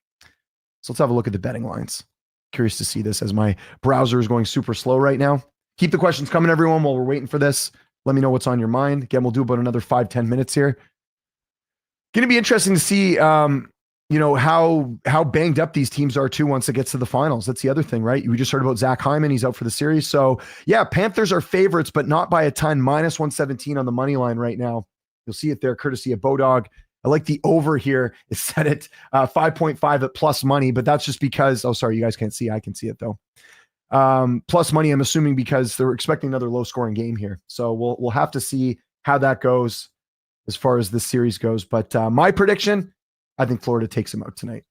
So let's have a look at the betting lines. Curious to see this as my browser is going super slow right now. Keep the questions coming, everyone, while we're waiting for this. Let me know what's on your mind. Again, we'll do about another 5-10 minutes here. Going to be interesting to see, how banged up these teams are too once it gets to the finals. That's the other thing, right? We just heard about Zach Hyman. He's out for the series. So yeah, Panthers are favorites, but not by a ton. -117 on the money line right now. You'll see it there, courtesy of Bodog. I like the over here. It's set at 5.5 at plus money, but that's just because, oh, sorry, you guys can't see. I can see it though. Plus money, I'm assuming because they're expecting another low scoring game here. So we'll have to see how that goes as far as this series goes. But my prediction, I think Florida takes them out tonight.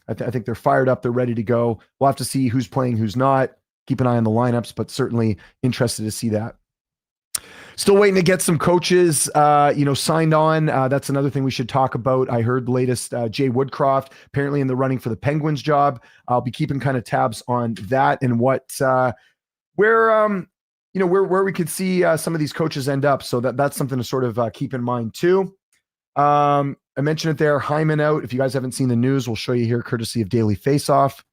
I think they're fired up. They're ready to go. We'll have to see who's playing, who's not. Keep an eye on the lineups, but certainly interested to see that. Still waiting to get some coaches, signed on. That's another thing we should talk about. I heard the latest Jay Woodcroft apparently in the running for the Penguins job. I'll be keeping kind of tabs on that and where we could see some of these coaches end up. So that's something to sort of keep in mind too. I mentioned it there. Hyman out. If you guys haven't seen the news, we'll show you here, courtesy of Daily Faceoff.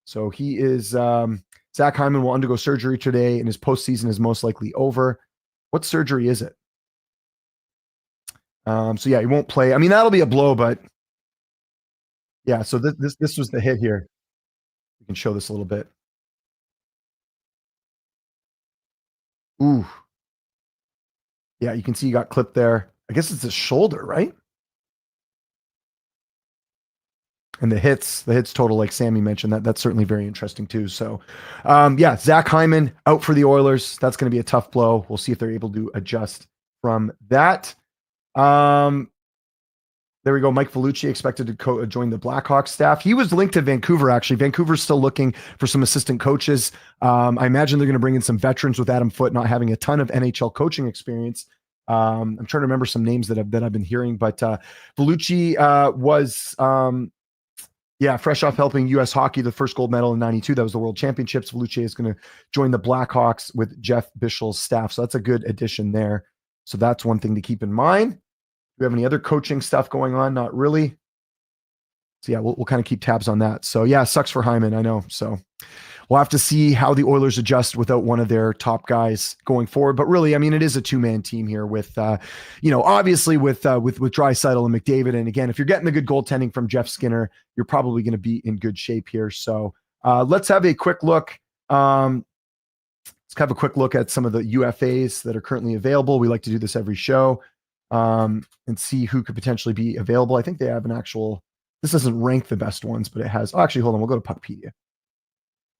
So he is Zach Hyman will undergo surgery today, and his postseason is most likely over. What surgery is it? So yeah, he won't play. I mean, that'll be a blow, but yeah. So this was the hit here. We can show this a little bit. Ooh. Yeah, you can see he got clipped there. I guess it's his shoulder, right? And the hits total, like Sammy mentioned, that's certainly very interesting too. So, Zach Hyman out for the Oilers. That's going to be a tough blow. We'll see if they're able to adjust from that. There we go. Mike Vellucci expected to join the Blackhawks staff. He was linked to Vancouver, actually. Vancouver's still looking for some assistant coaches. I imagine they're going to bring in some veterans with Adam Foote not having a ton of NHL coaching experience. I'm trying to remember some names that I've been hearing, but Vellucci was fresh off helping U.S. Hockey, the first gold medal in '92. That was the World Championships. Vellucci is going to join the Blackhawks with Jeff Bishel's staff. So that's a good addition there. So that's one thing to keep in mind. Do we have any other coaching stuff going on? Not really. So yeah, we'll kind of keep tabs on that. So yeah, sucks for Hyman, I know. So we'll have to see how the Oilers adjust without one of their top guys going forward. But really, I mean, it is a two-man team here with, obviously with Draisaitl and McDavid. And again, if you're getting the good goaltending from Jeff Skinner, you're probably going to be in good shape here. So let's have a quick look. Let's have a quick look at some of the UFAs that are currently available. We like to do this every show and see who could potentially be available. I think they have an actual, this doesn't rank the best ones, but it has, actually, hold on, we'll go to Puckpedia.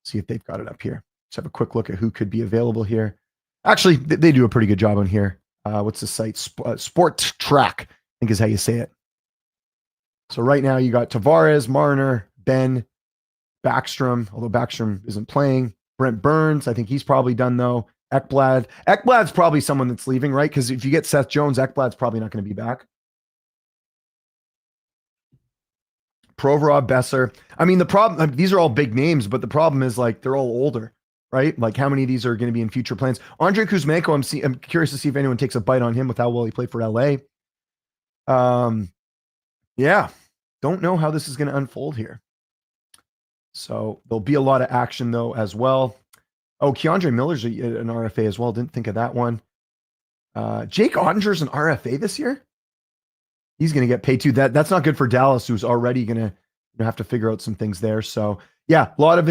See if they've got it up here. Let's have a quick look at who could be available here. Actually, they do a pretty good job on here. What's the site? Sport Track, I think is how you say it. So right now you got Tavares, Marner, Ben, Backstrom, although Backstrom isn't playing. Brent Burns, I think he's probably done though. Ekblad's probably someone that's leaving, right? Because if you get Seth Jones, Ekblad's probably not going to be back. Provorov, Besser. I mean, the problem, these are all big names, but the problem is like they're all older, right? Like how many of these are going to be in future plans? Andrei Kuzmenko, I'm curious to see if anyone takes a bite on him with how well he played for LA. Yeah, don't know how this is going to unfold here. So there'll be a lot of action though as well. Oh, Keandre Miller's an RFA as well. Didn't think of that one. Jake Ottinger's an RFA this year. He's going to get paid too. That's not good for Dallas, who's already going to have to figure out some things there. So yeah, a lot of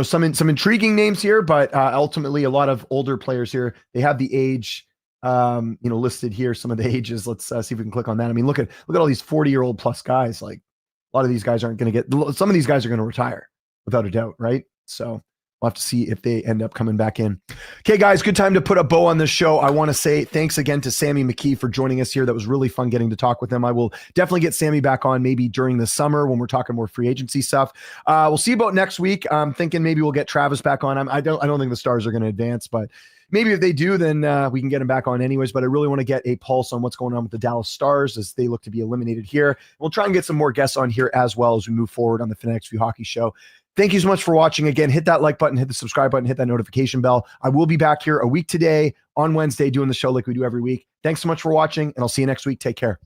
some intriguing names here, but ultimately a lot of older players here. They have the age, listed here. Some of the ages. Let's see if we can click on that. I mean, look at all these 40-year-old plus guys. Like a lot of these guys aren't going to get. Some of these guys are going to retire without a doubt, right? So We'll have to see if they end up coming back in. Okay, guys, good time to put a bow on this show. I want to say thanks again to Sammy McKee for joining us here. That was really fun getting to talk with him. I will definitely get Sammy back on maybe during the summer when we're talking more free agency stuff. We'll see about next week. I'm thinking maybe we'll get Travis back on. I don't think the Stars are going to advance, but maybe if they do, then we can get him back on anyways. But I really want to get a pulse on what's going on with the Dallas Stars as they look to be eliminated here. We'll try and get some more guests on here as well as we move forward on the Fanatics View Hockey Show. Thank you so much for watching. Again, hit that like button, hit the subscribe button, hit that notification bell. I will be back here a week today on Wednesday doing the show like we do every week. Thanks so much for watching, and I'll see you next week. Take care.